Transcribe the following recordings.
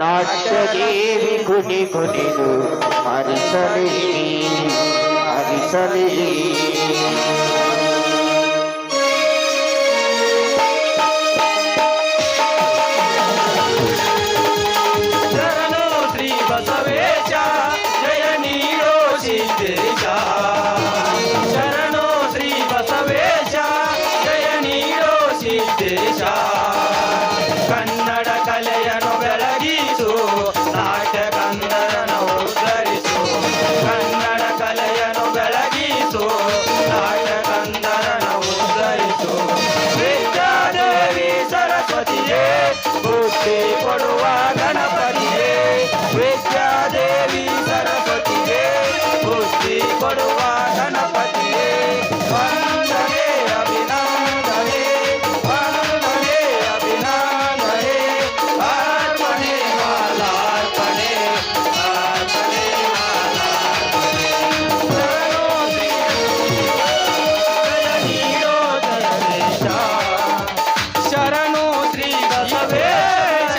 ನಾಟ್ಯದೇವಿ ಕುಣಿ ಕುಣಿದು ಹರಿಸಲಿ ಹರಿಸಲಿ. ಶರಣು ಶ್ರೀ ಬಸವೇಶ ಜಯ ನೀಡೋ ಸಿದ್ದೇಶ. ಶರಣು ಶ್ರೀ ಬಸವೇಶ ಜಯ ನೀಡೋ ಸಿದ್ದೇಶ. ಕನ್ನಡ ಕಲೆಯನ್ನು ಬೆಳಗಿಸು, ನಾಟ್ಯ ಗಂಧರ್ವನ ಉದ್ಧರಿಸು. ಕನ್ನಡ ಕಲೆಯನ್ನು ಬೆಳಗಿಸು, ನಾಟ್ಯ ಗಂಧರ್ವನ ಉದ್ಧರಿಸು. ವಿದ್ಯಾದೇವಿ ಸರಸ್ವತಿಯೇ, ಬುದ್ಧಿ ಕೊಡುವ ಗಣಪತಿಯೇ. ವಿದ್ಯಾದೇವಿ ಸರಸ್ವತಿಯೇ, ಬುದ್ಧಿ ಕೊಡುವ ಗಣಪತಿಯೇ. ವಂದನೆ ಅಭಿನಂದನೆ, ವಂದನೆ ಅಭಿನಂದನೆ. ಅರ್ಪಣೆ ಮಾಲಾರ್ಪಣೆ, ಅರ್ಪಣೆ ಮಾಲಾರ್ಪಣೆ. ಶರಣು ಶ್ರೀ ಜಯ ನೀಡೋ ಜಗದೀಶ. ಶರಣು ಶ್ರೀ ಬಸವೇಶ.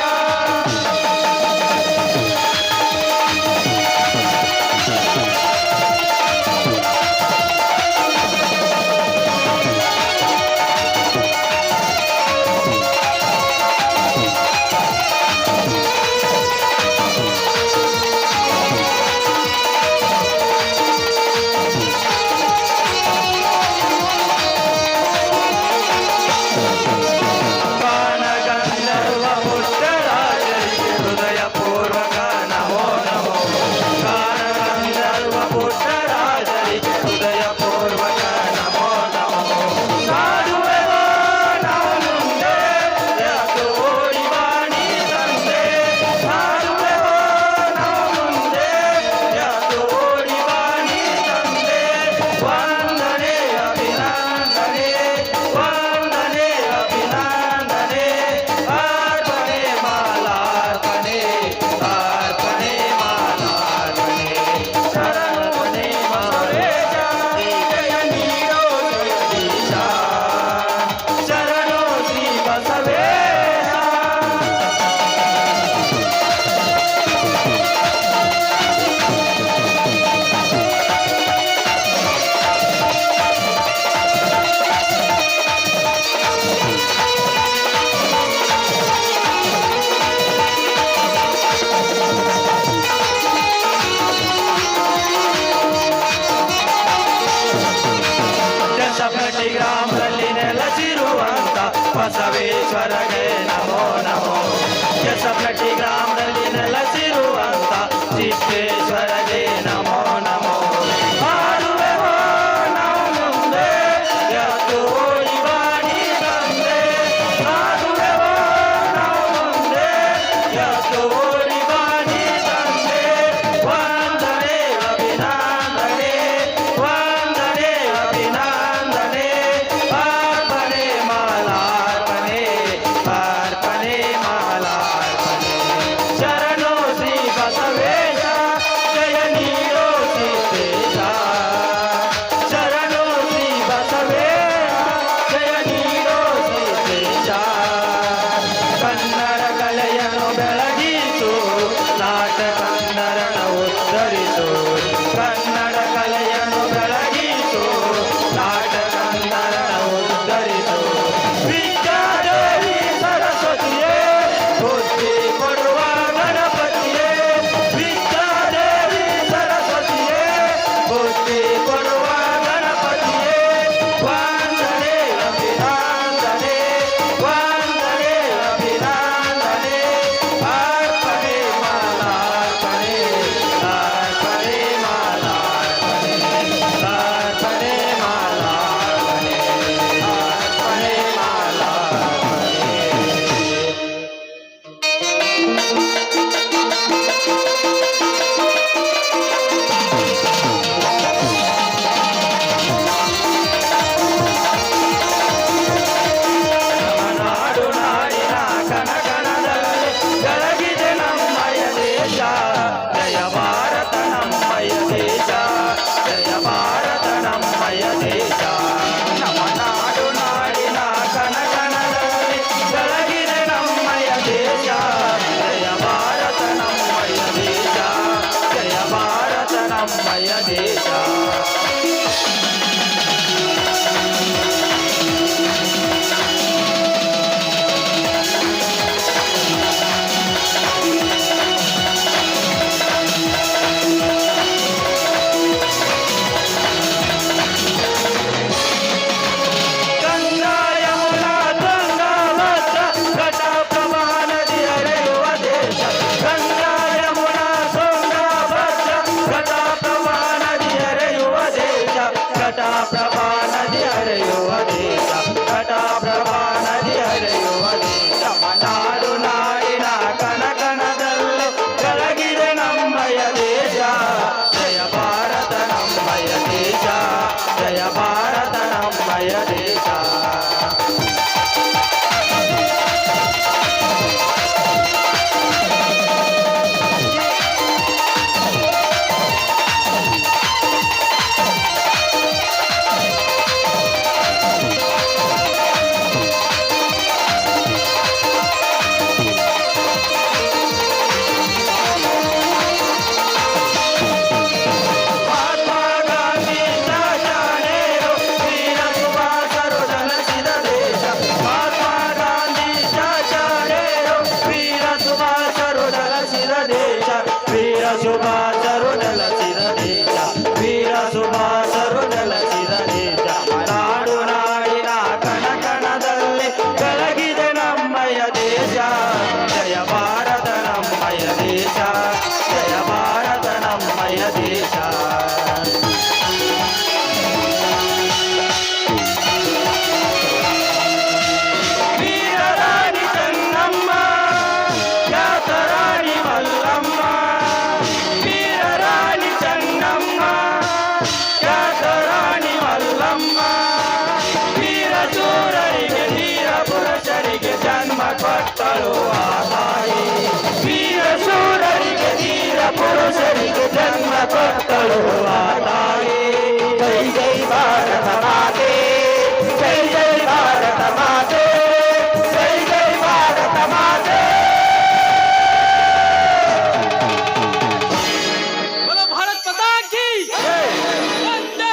ದೇಶ ವೀರ ಸುಭಾಷರು ನೆಲೆಸಿದ ದೇಶ ವೀರ ಸುಭಾಷರು ನೆಲೆಸಿದ ದೇಶ ನಾಡು ನಾಡಿನ ಕಣ ಕಣದಲ್ಲಿ ಬೆಳಗಿದೆ ನಮ್ಮಯ ದೇಶ ಜಯ ಭಾರತ ನಮ್ಮಯ ದೇಶ ಜಯ ಭಾರತ ನಮ್ಮಯ ದೇಶ ವೀರರಾಣಿ ಚೆನ್ನಮ್ಮ ಖ್ಯಾತರಾಣಿ ಮಲ್ಲಮ್ಮ ವೀರರಾಣಿ ಚೆನ್ನಮ್ಮ ಖ್ಯಾತರಾಣಿ ಮಲ್ಲಮ್ಮ ವೀರಚೂರರಿಗೆ ವೀರ ಪುರುಷರಿಗೆ ಜನ್ಮ ಕೊಟ್ಟಳು ಆ ತಾಯಿ ವೀರಶೂರರಿಗೆ ವೀರ ಪುರುಷರಿಗೆ ಜನ್ಮ ಕೊಟ್ಟಳು ಆ ತಾಯಿ ಜೈ ಜೈ ಭಾರತ ಮಾತೆ ಜೈ ಜೈ ಭಾರತ ಮಾತೆ ಜೈ ಜೈ ಭಾರತ ಮಾತೆ बोलो भारत माता की वंदे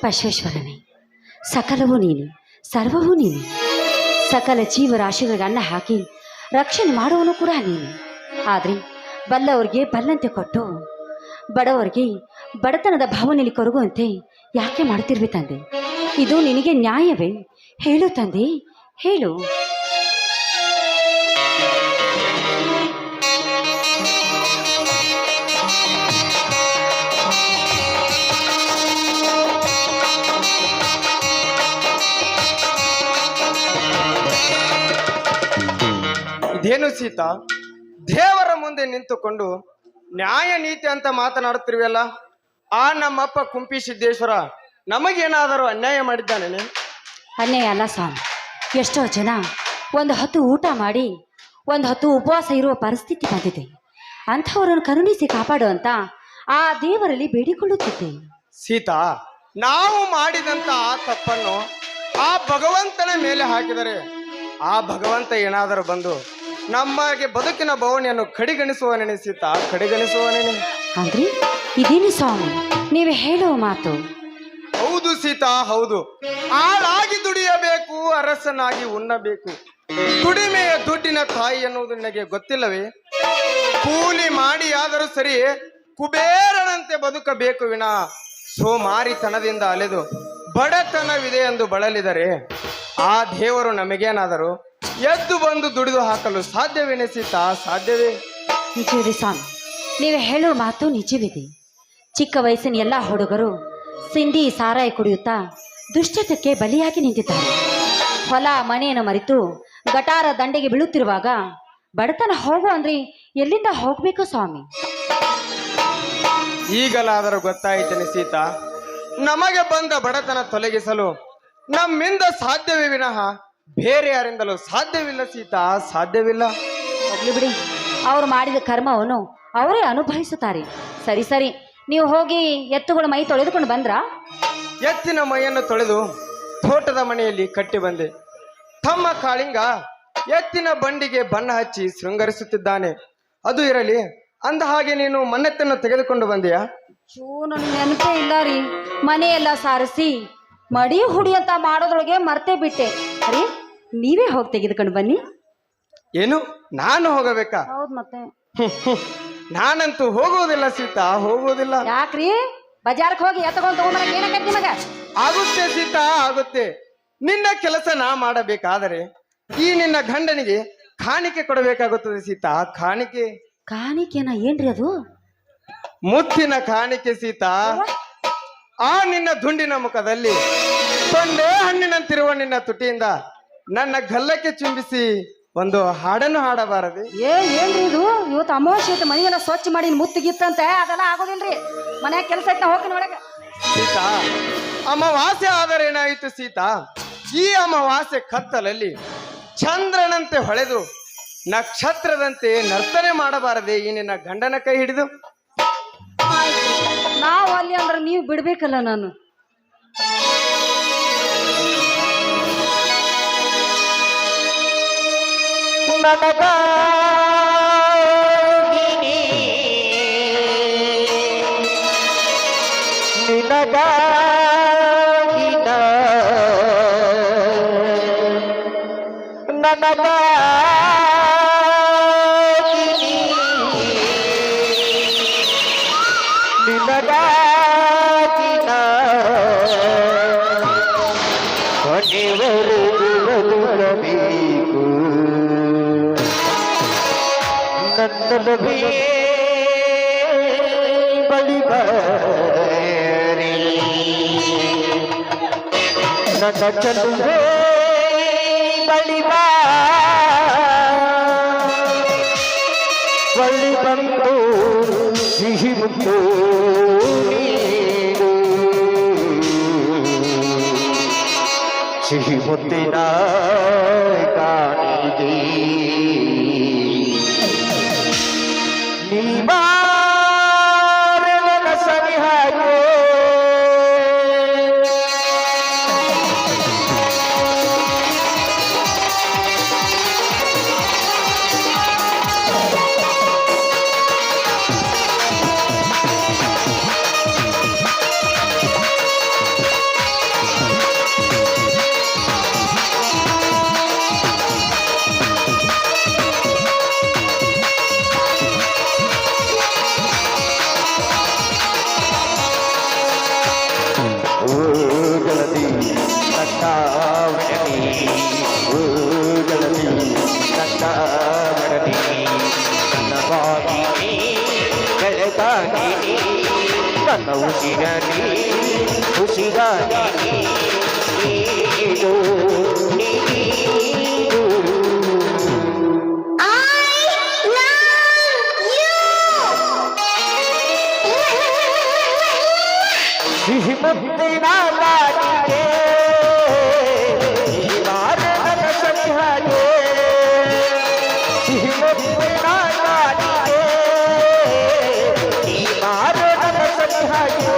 ಬಸವೇಶ್ವರನೇ, ಸಕಲವೂ ನೀನು, ಸರ್ವವೂ ನೀನು. ಸಕಲ ಜೀವರಾಶಿಗಳಿಗೆ ಅನ್ನ ಹಾಕಿ ರಕ್ಷಣೆ ಮಾಡುವನು ಕೂಡ ನೀನು. ಆದರೆ ಬಲ್ಲವರಿಗೆ ಬಲ್ಲಂತೆ ಕೊಟ್ಟು ಬಡವರಿಗೆ ಬಡತನದ ಭಾವನೆಯಲ್ಲಿ ಕೊರಗುವಂತೆ ಯಾಕೆ ಮಾಡ್ತಿರ್ವಿ ತಂದೆ? ಇದು ನಿನಗೆ ನ್ಯಾಯವೇ? ಹೇಳು ತಂದೆ, ಹೇಳು. ಇದೇನು ಸೀತಾ, ದೇವರ ಮುಂದೆ ನಿಂತುಕೊಂಡು ನ್ಯಾಯ ನೀತಿ ಅಂತ ಮಾತನಾಡುತ್ತಿರುವಲ್ಲ? ಆ ನಮ್ಮಪ್ಪ ಕುಂಪಿ ಸಿದ್ದೇಶ್ವರ ನಮಗೇನಾದರೂ ಅನ್ಯಾಯ ಮಾಡಿದ್ದಾನೇನೆ? ಅನ್ಯಾಯ ಅಲ್ಲ ಸ್ವಾಮಿ. ಎಷ್ಟೋ ಜನ ಒಂದು ಹೊತ್ತು ಊಟ ಮಾಡಿ ಒಂದು ಹೊತ್ತು ಉಪವಾಸ ಇರುವ ಪರಿಸ್ಥಿತಿ ಬಂದಿದೆ. ಅಂಥವರನ್ನು ಕರುಣಿಸಿ ಕಾಪಾಡುವಂತ ಆ ದೇವರಲ್ಲಿ ಬೇಡಿಕೊಳ್ಳುತ್ತಿದ್ದೆ. ಸೀತಾ, ನಾವು ಮಾಡಿದಂತ ಆ ತಪ್ಪನ್ನು ಆ ಭಗವಂತನ ಮೇಲೆ ಹಾಕಿದರೆ ಆ ಭಗವಂತ ಏನಾದರೂ ಬಂದು ನಮಗೆ ಬದುಕಿನ ಭವನಿಯನ್ನು ಕಡಿಗಣಿಸುವನೇನೆ ಸೀತಾ, ಕಡಿಗಣಿಸುವನೇನೆ. ಅಂದ್ರೆ ಇದೇನು ಸ್ವಾಮಿ ನೀವು ಹೇಳುವ ಮಾತು? ಹೌದು ಸೀತಾ, ಹೌದು. ಆಳಾಗಿ ದುಡಿಯಬೇಕು, ಅರಸನಾಗಿ ಉಣ್ಣಬೇಕು. ದುಡಿಮೆಯ ದುಡ್ಡಿನ ತಾಯಿ ಎನ್ನುವುದು ನನಗೆ ಗೊತ್ತಿಲ್ಲವೇ? ಕೂಲಿ ಮಾಡಿ ಆದರೂ ಸರಿ ಕುಬೇರನಂತೆ ಬದುಕಬೇಕು ವಿನಾ ಸೋಮಾರಿತನದಿಂದ ಅಲೆದು ಬಡತನವಿದೆ ಎಂದು ಬಳಲಿದರೆ ಆ ದೇವರು ನಮಗೇನಾದರೂ ಎದ್ದು ಬಂದು ದುಡಿದು ಹಾಕಲು ಸಾಧ್ಯವೇನೆ ಸೀತಾ? ಸಾಧ್ಯವೇ? ನಿಜವಿದೆ ಸ್ವಾಮಿ, ನೀವು ಹೇಳುವ ಮಾತು ನಿಜವಿದೆ. ಚಿಕ್ಕ ವಯಸ್ಸಿನ ಎಲ್ಲ ಹುಡುಗರು ಸಿಂಡಿ ಸಾರಾಯಿ ಕುಡಿಯುತ್ತಾ ದುಶ್ಚಟಕ್ಕೆ ಬಲಿಯಾಗಿ ನಿಂತಿದ್ದಾರೆ. ಹೊಲ ಮನೆಯನ್ನು ಮರೆತು ಗಟಾರ ದಂಡೆಗೆ ಬೀಳುತ್ತಿರುವಾಗ ಬಡತನ ಹೋಗು ಅಂದ್ರೆ ಎಲ್ಲಿಂದ ಹೋಗ್ಬೇಕು ಸ್ವಾಮಿ? ಈಗಲಾದರೂ ಗೊತ್ತಾಯಿತೇನೆ ಸೀತಾ, ನಮಗೆ ಬಂದ ಬಡತನ ತೊಲಗಿಸಲು ನಮ್ಮಿಂದ ಸಾಧ್ಯವೇ ವಿನಃ ಬೇರೆ ಯಾರಿಂದಲೂ ಸಾಧ್ಯವಿಲ್ಲ ಸೀತಾ, ಸಾಧ್ಯವಿಲ್ಲ. ಹೋಗ್ಲಿ ಬಿಡಿ, ಅವ್ರು ಮಾಡಿದ ಕರ್ಮವನ್ನು ಅವರೇ ಅನುಭವಿಸುತ್ತಾರೆ. ಸರಿ ಸರಿ, ನೀವು ಹೋಗಿ ಎತ್ತುಗಳು ಮೈ ತೊಳೆದುಕೊಂಡು ಬಂದ್ರಾ? ಎತ್ತಿನ ಮೈಯನ್ನು ತೊಳೆದು ತೋಟದ ಮನೆಯಲ್ಲಿ ಕಟ್ಟಿ ಬಂದೆ. ತಮ್ಮ ಕಾಳಿಂಗ ಎತ್ತಿನ ಬಂಡಿಗೆ ಬಣ್ಣ ಹಚ್ಚಿ ಶೃಂಗರಿಸುತ್ತಿದ್ದಾನೆ. ಅದು ಇರಲಿ, ಅಂದ ಹಾಗೆ ನೀನು ಮನ್ನೆತ್ತನ್ನು ತೆಗೆದುಕೊಂಡು ಬಂದೆಯಾ? ನನಗೆ ನೆನಪೇ ಇಲ್ಲ ರೀ. ಮನೆಯೆಲ್ಲ ಸಾರಿಸಿ ಮಡಿ ಹುಡಿ ಅಂತ ಮಾಡೋದ್ರೊಳಗೆ ಮರ್ತೇ ಬಿಟ್ಟೆ. ಅರೆ, ನೀವೇ ಹೋಗಿ ತೆಗೆದುಕೊಂಡು ಬನ್ನಿ. ಏನು, ನಾನು ಹೋಗಬೇಕಾ? ಹೌದು ಮತ್ತೆ. ನಾನಂತೂ ಹೋಗುವುದಿಲ್ಲ ಸೀತಾ, ಹೋಗುವುದಿಲ್ಲ. ಯಾಕ್ರಿ? ಬಜಾರ್ಕ್ ಹೋಗಿ ಎತ್ತಗೊಂಡು ತಗೊಂಬರಕ್ಕೆ ಏನಕ್ಕಂತ ನಿಮಗ? ಆಗುತ್ತೆ ಸೀತಾ, ಆಗುತ್ತೆ. ನಿನ್ನ ಕೆಲಸ ನಾ ಮಾಡಬೇಕಾದರೆ ಈ ನಿನ್ನ ಗಂಡನಿಗೆ ಕಾಣಿಕೆ ಕೊಡಬೇಕಾಗುತ್ತದೆ ಸೀತಾ, ಕಾಣಿಕೆ. ಕಾಣಿಕೆನ? ಏನ್ರಿ ಅದು? ಮುತ್ತಿನ ಕಾಣಿಕೆ ಸೀತಾ. ಆ ನಿನ್ನ ದುಂಡಿನ ಮುಖದಲ್ಲಿ ತೊಂಡೆ ಹಣ್ಣಿನಂತಿರುವ ನಿನ್ನ ತುಟಿಯಿಂದ ನನ್ನ ಗಲ್ಲಕ್ಕೆ ಚುಂಬಿಸಿ ಒಂದು ಹಾಡನ್ನು ಹಾಡಬಾರದೆ? ಏನ್ರಿ ಇದು? ಇವತ್ತು ಅಮಾವಾಸ್ಯೆ ಐತೆ, ಮನೆಯೆಲ್ಲ ಸ್ವಚ್ಛ ಮಾಡಿ ಮುತ್ತಿಗಿತ್ತಂತೆ. ಅದೆಲ್ಲ ಆಗೋದಿಲ್ರಿ. ಮನೆ ಕೆಲಸ ಐತೆ, ಹೋಗಿ ಒಳಗೆ. ಸೀತಾ, ಅಮಾವಾಸ್ಯೆ ಆದರೆ ಏನಾಯಿತು ಸೀತಾ? ಈ ಅಮಾವಾಸ್ಯೆ ಕತ್ತಲಲ್ಲಿ ಚಂದ್ರನಂತೆ ಹೊಳೆದು ನಕ್ಷತ್ರದಂತೆ ನರ್ತನೆ ಮಾಡಬಾರದೆ ಈ ನಿನ್ನ ಗಂಡನ ಕೈ ಹಿಡಿದು? ನಾವು ಅಲ್ಲಿ ಅಂದ್ರೆ ನೀವು ಬಿಡ್ಬೇಕಲ್ಲ. ನಾನು ಬಳಿ ಬಂದು ಸಿಹಿ ಮುತ್ತು ಸಿಹಿ ಮುತ್ತಿನ ಕಾಣಿಗೆ ನೀ ಬಾರನ ಸರಿ ಹಾಗೆ ತಾನೇ ನನ್ನ ಉಸಿರಲಿ ಉಸಿರಾಗಿ ನೀಡು ನೀಡು ಸಿಹಿ ಮುತ್ತಿನ ಲಾಟಿಗೆ ನನ್ನ ಸನಿಹಗೆ ಸಿಹಿ ಮುತ್ತಿನ ಲಾಟಿಗೆ ನನ್ನ ಸನಿಹಗೆ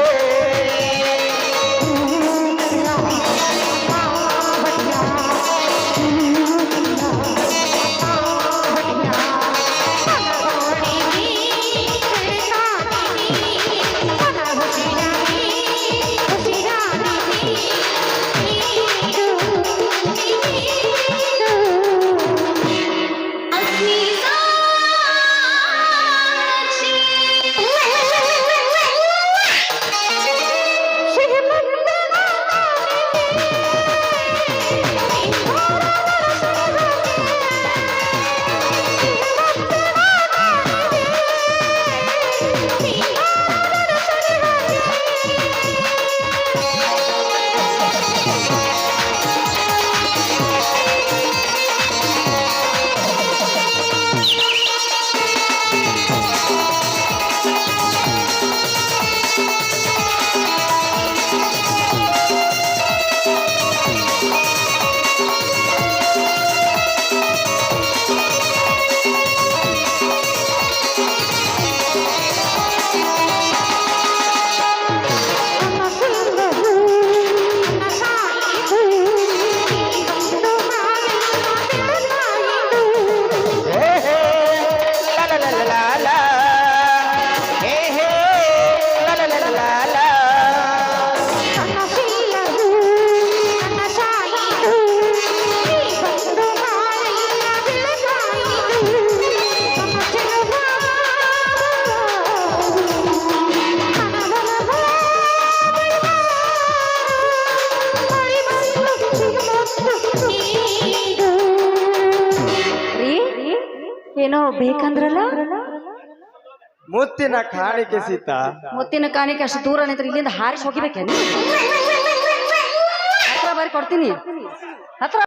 ಏನೋ ಬೇಕಂದ್ರಲ್ಲ ಮುತ್ತಿನ ಕಾಣಿಕೆ ಸೀತಾ. ಮುತ್ತಿನ ಕಾಣಿಕೆ ಅಷ್ಟು ದೂರ ನಿಂತ್ರೆ ಇಲ್ಲಿಂದ ಹಾರಿಸಿ ಹೋಗಿಬೇಕೇನು? ಹತ್ರ ಬಾರಿ ಕೊಡ್ತೀನಿ ಹತ್ರ.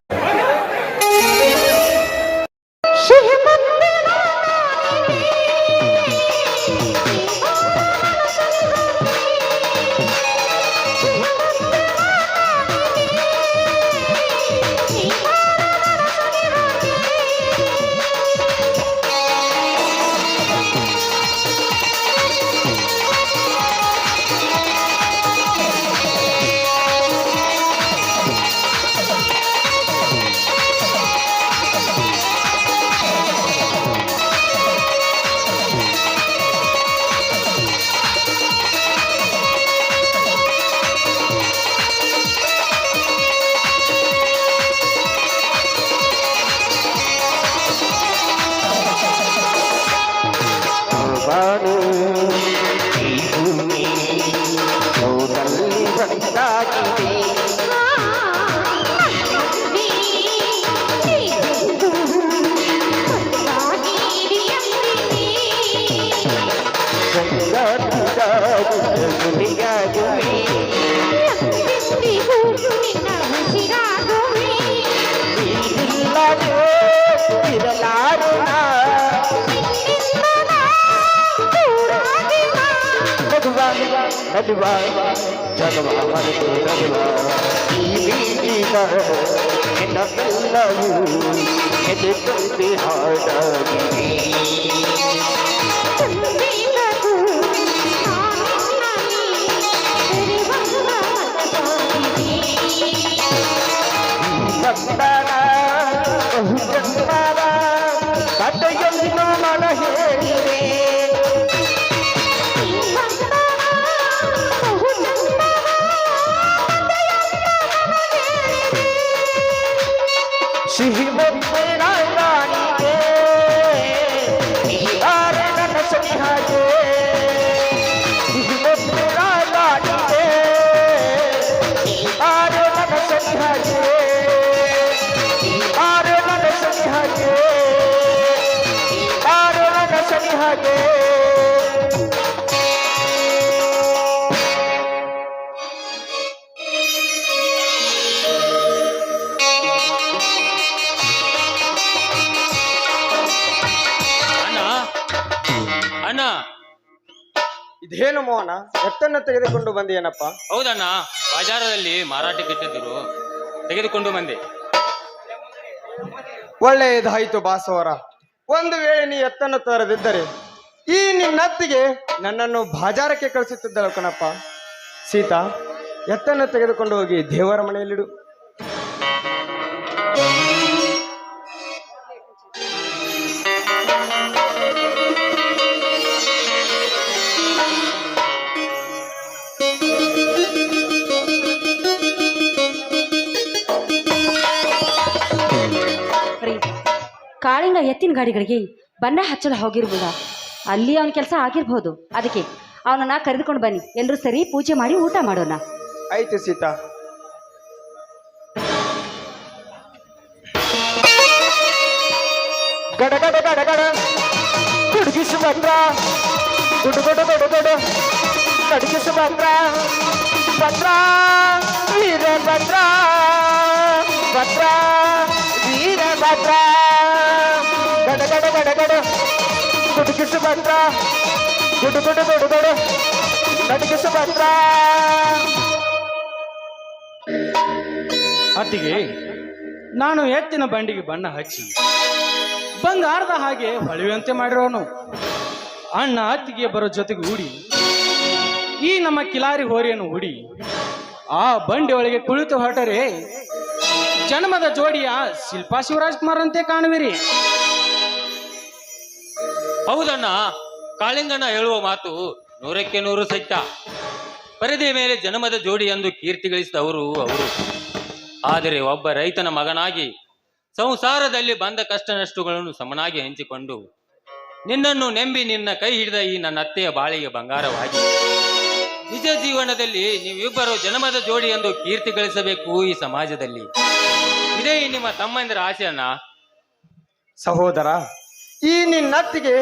ನಡುವ ಜಗವಾನ ನಡುವ ಈ ಬೀದಿಗ ನೆನಪೆಲ್ಲವೂ ಎದೆತುಂಬಿ ಹಾಡಾಗಿದೆ. ಬಂದನ ಬಹುಜನ್ಮದ ಕಥೆಯನ್ನು ಮನ ಹೇಳಿದೆ. ಸಿಹಿ ಮುತ್ತಿನ ರಾಣಿಗೆ ನೀರಾರೆ ನನ್ನ ಸನಿಹಗೆ ಸಿಹಿ ಮುತ್ತಿನ ರಾಣಿಗೆ ನೀರಾರೆ ನನ್ನ ಸನಿಹಗೆ ನೀರಾರೆ ನನ್ನ ಸನಿಹಗೆ ನೀರಾರೆ ನನ್ನ ಸನಿಹಗೆ ಅಣ್ಣ. ಇದೇನು ಮೋಹನ, ಎತ್ತನ್ನು ತೆಗೆದುಕೊಂಡು ಬಂದೇನಪ್ಪ? ಹೌದಣ್ಣ, ಬಾಜಾರದಲ್ಲಿ ಮಾರಾಟಕ್ಕೆ ಇಟ್ಟಿದ್ದರು, ತೆಗೆದುಕೊಂಡು ಬಂದೆ. ಒಳ್ಳೆಯದಾಯಿತು ಬಾಸವರ. ಒಂದು ವೇಳೆ ನೀ ಎತ್ತನ್ನು ತರದಿದ್ದರೆ ಈ ನಿನ್ನತ್ತಿಗೆ ನನ್ನನ್ನು ಬಾಜಾರಕ್ಕೆ ಕಳಿಸುತ್ತಿದ್ದಳು ಕಣಪ್ಪ. ಸೀತಾ, ಎತ್ತನ್ನು ತೆಗೆದುಕೊಂಡು ಹೋಗಿ ದೇವರ ಮನೆಯಲ್ಲಿಡು. ರೀ, ಕಾಳಿಂಗ ಎತ್ತಿನ ಗಾಡಿಗಳಿಗೆ ಬಣ್ಣ ಹಚ್ಚಲು ಹೋಗಿರ್ಬೋದ, ಅಲ್ಲಿ ಅವನ ಕೆಲಸ ಆಗಿರ್ಬೋದು. ಅದಕ್ಕೆ ಅವನನ್ನ ಕರೆದುಕೊಂಡು ಬನ್ನಿ, ಎಲ್ಲರೂ ಸರಿ ಪೂಜೆ ಮಾಡಿ ಊಟ ಮಾಡೋಣ. ಆಯ್ತು ಸೀತಾ. ಗಡ ಗಡ ಗಡ ಗಡ ಗುಡುಗಿಸು ಬಂದ್ರ, ಗುಡು ಗುಡು ಗುಡು ಗುಡು ನಡುಗಿಸು ಬಂದ್ರ, ಭದ್ರ ವೀರ ಭದ್ರ, ಭದ್ರ ವೀರ ಭದ್ರ. ಗಡ ಗಡ ಗಡ ಗಡ ಗುಡುಗಿಸು ಬಂದ್ರ, ಗುಡು ಗುಡು ಗುಡು ಗುಡು ನಡುಗಿಸು ಬಂದ್ರ. ಅತ್ತಿಗೆ, ನಾನು ಎತ್ತಿನ ಬಂಡಿಗೆ ಬಣ್ಣ ಹಚ್ಚಿ ಬಂಗಾರದ ಹಾಗೆ ಹೊಳೆಯುವಂತೆ ಮಾಡಿರೋನು. ಅಣ್ಣ ಅತ್ತಿಗೆ ಬರೋ ಜೊತೆಗೆ ಹೂಡಿ ಈ ನಮ್ಮ ಕಿಲಾರಿ ಹೋರಿಯನ್ನು ಹೂಡಿ ಆ ಬಂಡಿ ಒಳಗೆ ಕುಳಿತು ಹೊರಟರೆ ಜನ್ಮದ ಜೋಡಿಯ ಶಿಲ್ಪಾ ಶಿವರಾಜ್ಕುಮಾರ್ ಅಂತೆ ಕಾಣುವಿರಿ. ಹೌದಣ್ಣ, ಕಾಳಿಂಗಣ್ಣ ಹೇಳುವ ಮಾತು 100ಕ್ಕೆ 100 ಸತ್ಯ. ಪರದೆಯ ಮೇಲೆ ಜನ್ಮದ ಜೋಡಿ ಎಂದು ಕೀರ್ತಿ ಗಳಿಸಿದವರು ಅವರು. ಆದರೆ ಒಬ್ಬ ರೈತನ ಮಗನಾಗಿ ಸಂಸಾರದಲ್ಲಿ ಬಂದ ಕಷ್ಟ ನಷ್ಟಗಳನ್ನು ಸಮನಾಗಿ ಹಂಚಿಕೊಂಡು ನಿನ್ನನ್ನು ನೆಂಬಿ ನಿನ್ನ ಕೈ ಹಿಡಿದ ಈ ನನ್ನ ಅತ್ತೆಯ ಬಾಳಿಗೆ ಬಂಗಾರವಾಗಿ ನಿಜ ಜೀವನದಲ್ಲಿ ನೀವಿಬ್ಬರು ಜನ್ಮದ ಜೋಡಿ ಎಂದು ಕೀರ್ತಿ ಗಳಿಸಬೇಕು ಈ ಸಮಾಜದಲ್ಲಿ. ಇದೇ ನಿಮ್ಮ ತಮ್ಮಂದಿರ ಆಸೆ ಅಣ್ಣ. ಸಹೋದರ, ಈ ನಿನ್ನತ್ತಿಗೆ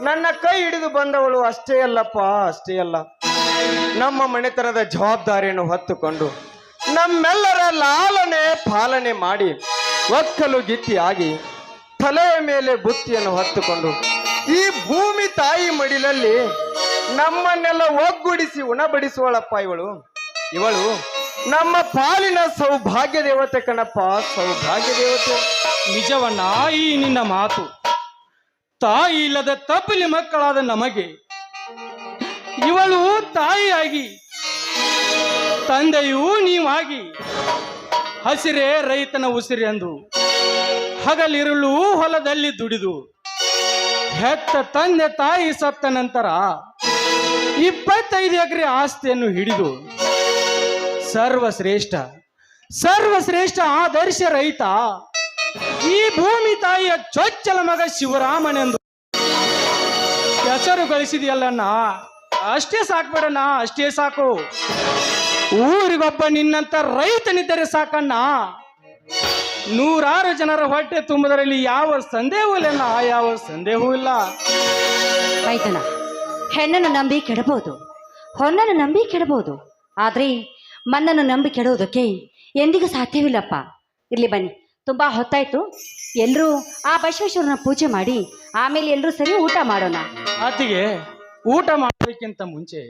ನನ್ನ ಕೈ ಹಿಡಿದು ಬಂದವಳು ಅಷ್ಟೇ ಅಲ್ಲಪ್ಪ, ಅಷ್ಟೇ ಅಲ್ಲ, ನಮ್ಮ ಮನೆತನದ ಜವಾಬ್ದಾರಿಯನ್ನು ಹೊತ್ತುಕೊಂಡು ನಮ್ಮೆಲ್ಲರ ಲಾಲನೆ ಪಾಲನೆ ಮಾಡಿ ಒಕ್ಕಲು ಗಿತ್ತಿ ಆಗಿ ತಲೆಯ ಮೇಲೆ ಬುತ್ತಿಯನ್ನು ಹೊತ್ತುಕೊಂಡು ಈ ಭೂಮಿ ತಾಯಿ ಮಡಿಲಲ್ಲಿ ನಮ್ಮನ್ನೆಲ್ಲ ಒಗ್ಗೂಡಿಸಿ ಉಣಬಡಿಸುವಳಪ್ಪ ಇವಳು. ಇವಳು ನಮ್ಮ ಪಾಲಿನ ಸೌಭಾಗ್ಯ ದೇವತೆ ಕಣಪ್ಪ, ಸೌಭಾಗ್ಯ ದೇವತೆ. ನಿಜವನ್ನ ಈ ನಿನ್ನ ಮಾತು. ತಾಯಿ ಇಲ್ಲದ ತಪ್ಪಲಿ ಮಕ್ಕಳಾದ ನಮಗೆ ಇವಳು ತಾಯಿಯಾಗಿ ತಂದೆಯೂ ನೀವಾಗಿ ಹಸಿರೇ ರೈತನ ಉಸಿರೆಂದು ಹಗಲಿರುಳು ಹೊಲದಲ್ಲಿ ದುಡಿದು ಹೆತ್ತ ತಂದೆ ತಾಯಿ ಸತ್ತ ನಂತರ 25 ಎಕರೆ ಆಸ್ತಿಯನ್ನು ಹಿಡಿದು ಸರ್ವಶ್ರೇಷ್ಠ ಆದರ್ಶ ರೈತ ಈ ಭೂಮಿ ತಾಯಿಯ ಚೊಚ್ಚಲ ಮಗ ಶಿವರಾಮನೆಂದು ಹೆಸರು ಗಳಿಸಿದೆಯಲ್ಲಣ್ಣ. ಅಷ್ಟೇ ಸಾಕ್ಬೇಡಣ್ಣ, ಅಷ್ಟೇ ಸಾಕು. ಊರಿಗೊಬ್ಬ ನಿನ್ನಂತ ರೈತನಿದ್ದರೆ ಸಾಕಣ್ಣ. 100 ಜನರ ಹೊಟ್ಟೆ ತುಂಬುವುದರಲ್ಲಿ ಯಾವ ಸಂದೇಹವೂ ಇಲ್ಲಣ್ಣ, ಯಾವ ಸಂದೇಹವೂ ಇಲ್ಲ. ರೈತನ ಹೆಣ್ಣನ್ನು ನಂಬಿ ಕೆಡಬಹುದು, ಹೊನ್ನನ್ನು ನಂಬಿ ಕೆಡಬಹುದು, ಆದರೆ ಮಣ್ಣನ್ನು ನಂಬಿ ಕೆಡುವುದಕ್ಕೆ ಎಂದಿಗೂ ಸಾಧ್ಯವಿಲ್ಲಪ್ಪ. ಇರ್ಲಿ ಬನ್ನಿ, ತುಂಬಾ ಹೊತ್ತಾಯ್ತು, ಎಲ್ಲರೂ ಆ ಬಸವೇಶ್ವರನ ಪೂಜೆ ಮಾಡಿ ಆಮೇಲೆ ಎಲ್ಲರೂ ಸರಿ ಊಟ ಮಾಡೋಣ. ಅತ್ತಿಗೆ, ಊಟ ಮಾಡೋದಕ್ಕಿಂತ ಮುಂಚೆ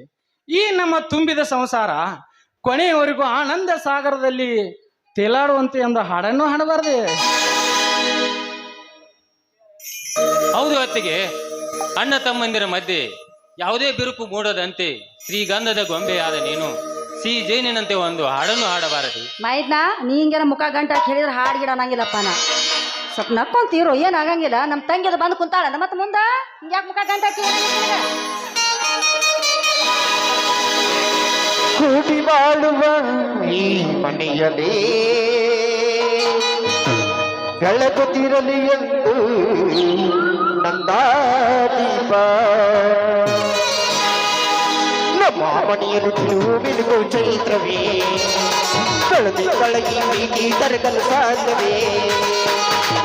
ಈ ನಮ್ಮ ತುಂಬಿದ ಸಂಸಾರ ಕೊನೆಯವರೆಗೂ ಆನಂದ ಸಾಗರದಲ್ಲಿ ತೇಲಾಡುವಂತೆ ಒಂದು ಹಾಡನ್ನು ಹಾಡಬಾರದೆ? ಹೌದು ಅತ್ತಿಗೆ, ಅಣ್ಣ ತಮ್ಮಂದಿರ ಮಧ್ಯೆ ಯಾವುದೇ ಬಿರುಕು ಮೂಡದಂತೆ ಶ್ರೀಗಂಧದ ಗೊಂಬೆಯಾದ ನೀನು ಜೇನಿನಂತೆ ಒಂದು ಹಾಡನ್ನು ಹಾಡಬಾರದು? ಮೈದ್ನ ನೀ ಹಿಂಗೆಲ್ಲ ಮುಖ ಗಂಟ ಹೇಳಿದ್ರೆ ಹಾಡ್ಗಿಡ ಅನ್ನಂಗಿಲ್ಲಪ್ಪ. ನಾ ಸ್ವಲ್ಪ ನಕ್ಕೊಂತೀರೋ ಏನಾಗಂಗಿಲ್ಲ. ನಮ್ಮ ತಂಗಿದ ಬಂದು ಕುಂತಾಳ, ಮತ್ತೆ ಮುಂದೆ ಹಿಂಗ್ಯಾಕೆ ಮುಖ ಗಂಟ ಕೂಡಿ ಬಾಳುವ ಈ ಮನೆಯಲ್ಲಿ ಬೆಳಗುತ್ತಿರಲಿ ಎಂದು ನಂದಾದೀಪ. ನಮ್ಮ ಮನೆಯಲ್ಲಿ ತಿರುವಿಲು ಚೈತ್ರವೇ ಕಳೆದು ಕಳಗಿ ಮೀಟಿ ತರಗಲು ಸಾಧ್ಯವೇ?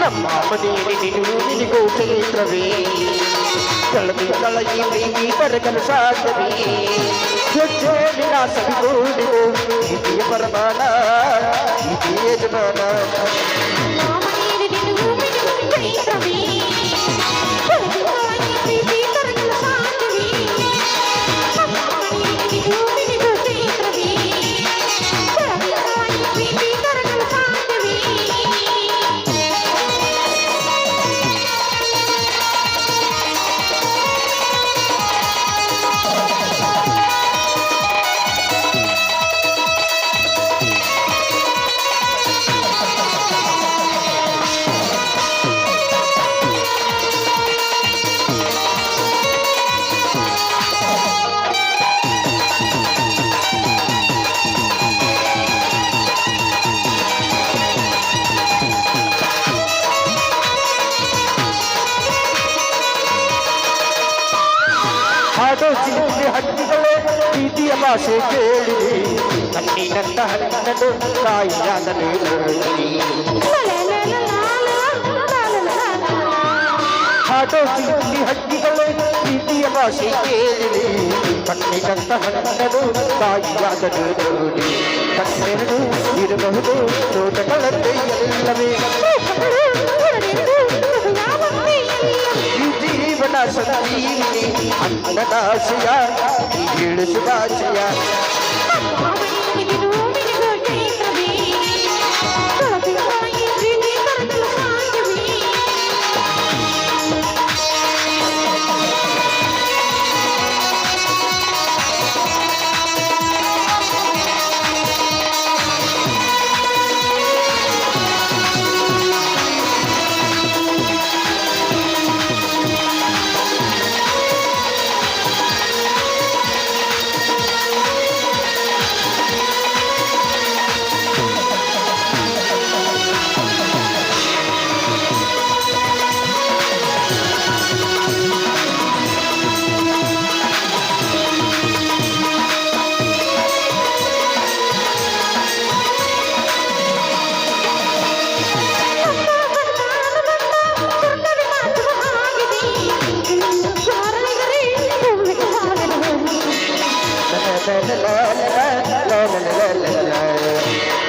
ನಮ್ಮ ಮನೆಯಲ್ಲಿ ತಿರುವಿಲು ಚೈತ್ರವೇ ಕಳೆದು ಕಳಗಿ ಮೀಟಿ ತರಗಲು ಸಾಧ್ಯವೇ? ವಿನಾಶವಿಗೂಡು ಇದೆಯ ಪರಮಾನ ಇದೆಯ ಯಜಮಾನ. ಪ್ರೀತಿ ಹಾಡೋ ಚಿಲಿಪಿಲಿ ಹಕ್ಕಿಗಳೇ ಪ್ರೀತಿಯ ಭಾಷೆ ಕೇಳಿರಿ ಕಣ್ಣಿನಂತ ಹಣ್ಣನ್ನು ತಾಯಿಯಾದಲೇ ನೋಡಿರಿ ಹಾಡೋ ಚಿಲಿಪಿಲಿ ಹಕ್ಕಿಗಳೇ ಪ್ರೀತಿಯ ಭಾಷೆ ಕೇಳಿರಿ ಕಣ್ಣಿನಂತ ಹಣ್ಣನ್ನು ತಾಯಿಯಾದಲೇ ನೋಡಿ ಕಣ್ಣೆರಡು ಇರಬಹುದು ತೋಟಗಳಂತೆ ಎಲ್ಲವೇ ಈ ಜೀವನ ಸಂಜೀವಿನಿ ಅನ್ನದಾಶಯ ಏಳು ಶುಭಾಶಯ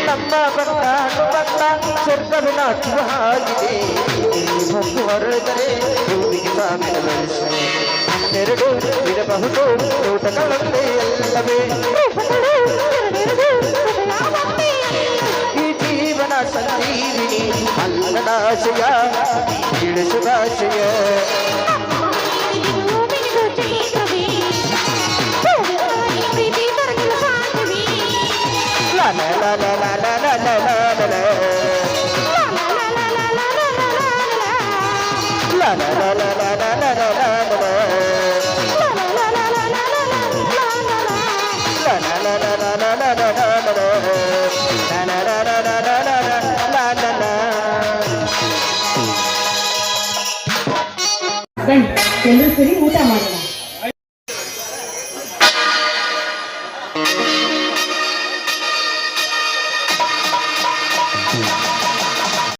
ನಮ್ಮ ಬಂದಾನು ಬಂದ ಸ್ವರ್ಗವು ನಾಚುವ ಹಾಗಿದೆ ಒಂದು ಹೊರಳಿದರೆ ಭೂಮಿಗೆ ಸಾವಿರ ಬೆಳೆಸ ಹನ್ನೆರಡು ಇರಬಹುದು ತೋಟಗಳಂತೆ ಎಲ್ಲವೇ ಈ ಜೀವನ ಸಂಜೀವಿನಿ ಅನ್ನದಾಶಯ ಏಳು ಶುಭಾಶಯ ಬನ್ನಿ ಎಲ್ಲರೂ ಸೇರಿ ಊಟ ಮಾಡೋಣ.